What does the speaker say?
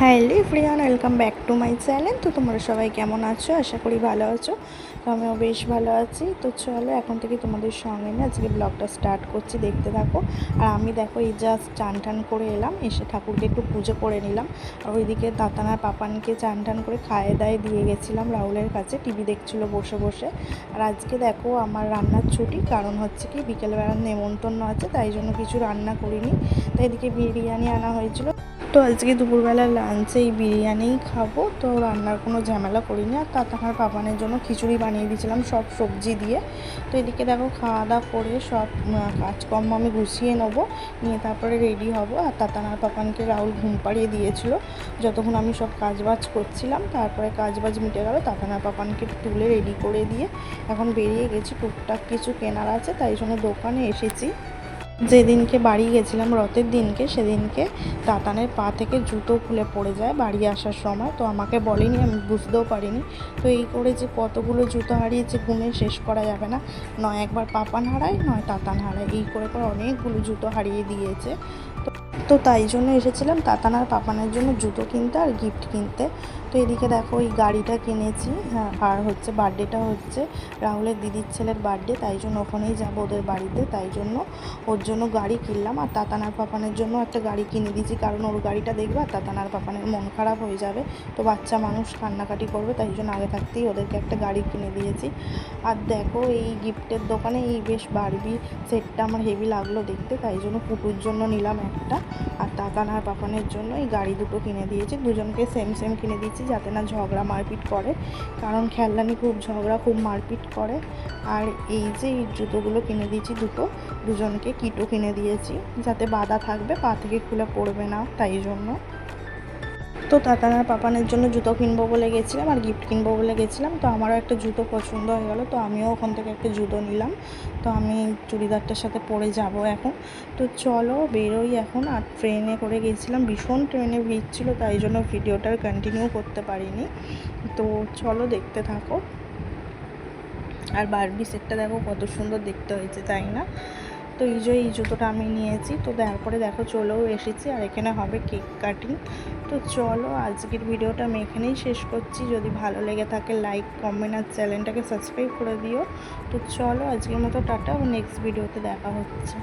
Hello everyone, welcome back to my channel. তো তোমরা সবাই কেমন আছো? আশা করি ভালো আছো। তো আমিও বেশ ভালো আছি। তো চলো এখন থেকে তোমাদের সঙ্গে নিয়ে আজকে ব্লগটা স্টার্ট করছি, দেখতে থাকো। আর আমি দেখো এই জাস্ট চান টান করে এলাম, এসে ঠাকুরকে একটু পুজো করে নিলাম। আর ওইদিকে দাতানার পাপানকে চান টান করে খায়ে দায়ে দিয়ে গেছিলাম রাহুলের কাছে, টিভি দেখছিলো বসে বসে। আর আজকে দেখো আমার রান্নার ছুটি, কারণ হচ্ছে কি বিকেলবেলার নেমন্তন্ন আছে, তাই জন্য কিছু রান্না করিনি। তাই এদিকে বিরিয়ানি আনা হয়েছিল। তো আজকে দুপুরবেলা লাঞ্চে এই বিরিয়ানিই খাবো, তো রান্নার কোনো ঝামেলা করিনি। আর তাতানার পাপানের জন্য খিচুড়ি বানিয়ে দিয়েছিলাম সব সবজি দিয়ে। তো এদিকে দেখো খাওয়া দাওয়া করে সব কাজকর্ম আমি গুছিয়ে নেবো, নিয়ে তারপরে রেডি হব। আর তাতানার পাপানকে রাহুল ঘুম পাড়িয়ে দিয়েছিল যতক্ষণ আমি সব কাজবাজ করছিলাম। তারপরে কাজবাজ মিটে গেল, তাতানার পাপানকে তুলে রেডি করে দিয়ে এখন বেরিয়ে গেছি। টুকটাক কিছু কেনার আছে, তাই জন্য দোকানে এসেছি। যেদিনকে বাড়ি গেছিলাম রথের দিনকে, সেদিনকে তাতানের পা থেকে জুতো খুলে পড়ে যায় বাড়ি আসার সময়। তো আমাকে বলেনি, আমি বুঝতেও পারিনি। তো এই করে যে কতগুলো জুতো হারিয়েছে গুনে শেষ করা যাবে না। নয় একবার পাপান হারায়, নয় তাতান হারায়, এই করে করে অনেকগুলো জুতো হারিয়ে দিয়েছে। তো তাই জন্য এসেছিলাম তাতানার পাপানের জন্য জুতো কিনতে আর গিফট কিনতে। তো এদিকে দেখো এই গাড়িটা কিনেছি। হ্যাঁ, আর হচ্ছে বার্থডেটা হচ্ছে রাহুলের দিদির ছেলের বার্থডে, তাই জন্য ওখানেই যাবো ওদের বাড়িতে, তাই জন্য ওর জন্য গাড়ি কিনলাম। আর তাতানার পাপানের জন্য একটা গাড়ি কিনে দিয়েছি, কারণ ওর গাড়িটা দেখবে আর তাতানার পাপানের মন খারাপ হয়ে যাবে। তো বাচ্চা মানুষ কান্নাকাটি করবে, তাই জন্য আগে থাকতেই ওদেরকে একটা গাড়ি কিনে দিয়েছি। আর দেখো এই গিফটের দোকানে এই বেশ বারবি সেটটা আমার হেভি লাগলো দেখতে, তাই জন্য পুটুর জন্য নিলাম একটা, আর তাতানার পাপানের জন্য এই গাড়ি দুটো কিনে দিয়েছি। দুজনকে সেম সেম কিনে দিয়েছি যাতে না ঝগড়া মারপিট করে, কারণ খেলনানি খুব ঝগড়া খুব মারপিট করে। আর এই যে এই জুতোগুলো কিনে দিয়েছি দুজনকে কিটো কিনে দিয়েছি, যাতে বাঁধা থাকবে, পা থেকে খুলে পড়বে না, তাই জন্য। তো তাতানার পাপানের জন্য জুতো কিনবো বলে গেছিলাম আর গিফট কিনবো বলে গেছিলাম। তো আমারও একটা জুতো পছন্দ হয়ে গেল, তো আমিও ওখান থেকে একটা জুতো নিলাম। তো আমি চুড়িদারটার সাথে পরে যাব এখন। তো চলো বেরোই এখন। আর ট্রেনে করে গেছিলাম, ভীষণ ট্রেনে ভিড় ছিল, তাই জন্য ভিডিওটার কন্টিনিউ করতে পারিনি। তো চলো দেখতে থাকো। আর বারবি সেটটা দেখো কত সুন্দর দেখতে হয়েছে, তাই না? তো এই যে এই জুতোটা আমি নিয়েছি। তো তারপরে দেখো চলেও এসেছি, আর এখানে হবে কেক কাটিং। তো চলো আজকের ভিডিওটা আমি এখানেই শেষ করছি। যদি ভালো লেগে থাকে লাইক কমেন্ট আর চ্যানেলটাকে সাবস্ক্রাইব করে দিও। তো চলো আজকের মতো টাটা, নেক্সট ভিডিওতে দেখা হচ্ছে।